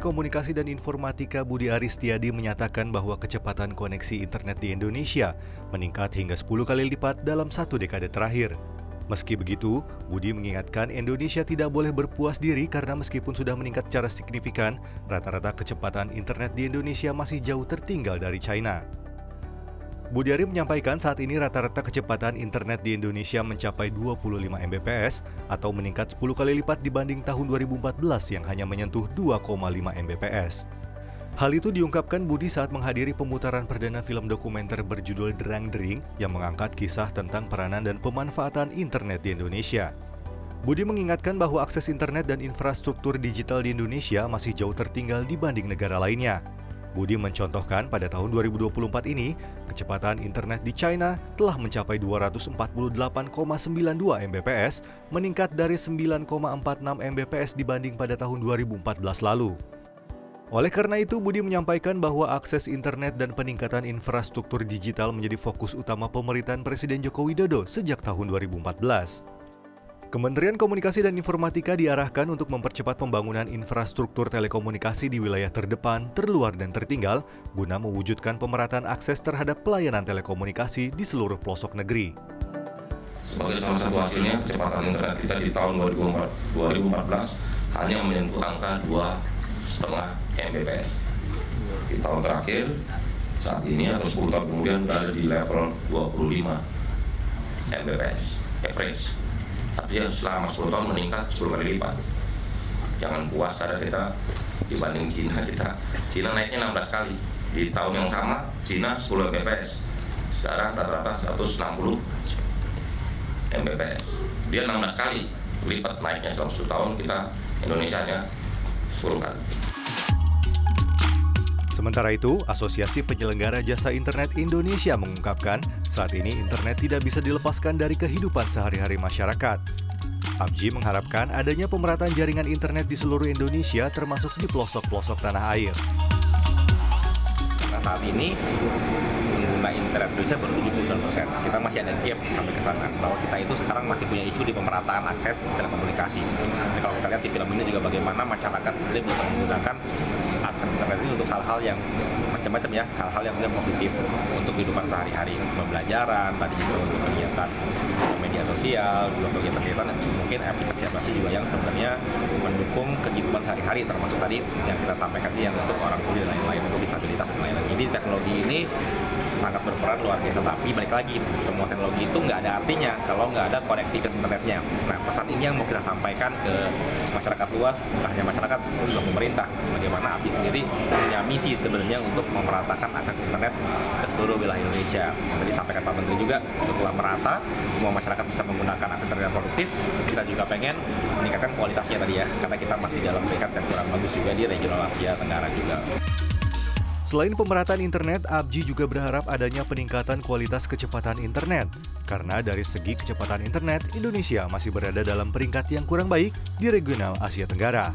Telekomunikasi dan Informatika Budi Aristiadi menyatakan bahwa kecepatan koneksi internet di Indonesia meningkat hingga 10 kali lipat dalam 1 dekade terakhir. Meski begitu, Budi mengingatkan Indonesia tidak boleh berpuas diri karena meskipun sudah meningkat secara signifikan, rata-rata kecepatan internet di Indonesia masih jauh tertinggal dari China. Budi Ari menyampaikan saat ini rata-rata kecepatan internet di Indonesia mencapai 25 Mbps atau meningkat 10 kali lipat dibanding tahun 2014 yang hanya menyentuh 2,5 Mbps. Hal itu diungkapkan Budi saat menghadiri pemutaran perdana film dokumenter berjudul Derang Dering yang mengangkat kisah tentang peranan dan pemanfaatan internet di Indonesia. Budi mengingatkan bahwa akses internet dan infrastruktur digital di Indonesia masih jauh tertinggal dibanding negara lainnya. Budi mencontohkan pada tahun 2024 ini, kecepatan internet di China telah mencapai 248,92 Mbps, meningkat dari 9,46 Mbps dibanding pada tahun 2014 lalu. Oleh karena itu, Budi menyampaikan bahwa akses internet dan peningkatan infrastruktur digital menjadi fokus utama pemerintahan Presiden Joko Widodo sejak tahun 2014. Kementerian Komunikasi dan Informatika diarahkan untuk mempercepat pembangunan infrastruktur telekomunikasi di wilayah terdepan, terluar, dan tertinggal guna mewujudkan pemerataan akses terhadap pelayanan telekomunikasi di seluruh pelosok negeri. Sebagai salah satu hasilnya, kecepatan internet kita di tahun 2014 hanya menyentuh angka 2,5 Mbps. Di tahun terakhir, saat ini atau 10 tahun kemudian berada di level 25 Mbps average. Artinya selama 10 tahun meningkat 10 kali lipat. Jangan puas karena kita dibanding Cina, Cina naiknya 16 kali. Di tahun yang sama, Cina 10 Mbps. Sekarang rata-rata 160 Mbps. Dia 16 kali lipat naiknya selama 10 tahun, kita Indonesia hanya 10 kali. Sementara itu, Asosiasi Penyelenggara Jasa Internet Indonesia mengungkapkan saat ini internet tidak bisa dilepaskan dari kehidupan sehari-hari masyarakat. APJI mengharapkan adanya pemerataan jaringan internet di seluruh Indonesia termasuk di pelosok-pelosok tanah air. Nah, saat ini pengguna internet Indonesia baru 79%. Kita masih ada gap sampai ke sana, bahwa kita itu sekarang masih punya isu di pemerataan akses telekomunikasi. Jadi kalau kita lihat di film ini juga bagaimana masyarakat bisa menggunakan akses internet ini untuk hal-hal yang macam-macam ya, hal-hal yang positif untuk kehidupan sehari-hari, pembelajaran, tadi juga untuk kegiatan media sosial, juga kegiatan mungkin aplikasi juga yang sebenarnya mendukung kehidupan sehari-hari, termasuk tadi yang kita sampaikan yang untuk orang tuli dan lain-lain, untuk disabilitas dan lain-lain. Jadi teknologi ini sangat berperan luar biasa, tapi balik lagi, semua teknologi itu nggak ada artinya kalau nggak ada konektivitas internetnya. Nah, pesan ini yang mau kita sampaikan ke masyarakat luas, bukan hanya masyarakat, juga pemerintah, bagaimana API sendiri punya misi sebenarnya untuk memeratakan akses internet ke seluruh wilayah Indonesia. Tadi sampaikan Pak Menteri juga, setelah merata, semua masyarakat bisa menggunakan akses internet yang produktif, kita juga pengen meningkatkan kualitasnya tadi ya, karena kita masih dalam peringkat yang kurang bagus juga di regional Asia Tenggara juga. Selain pemerataan internet, APJI juga berharap adanya peningkatan kualitas kecepatan internet. Karena dari segi kecepatan internet, Indonesia masih berada dalam peringkat yang kurang baik di regional Asia Tenggara.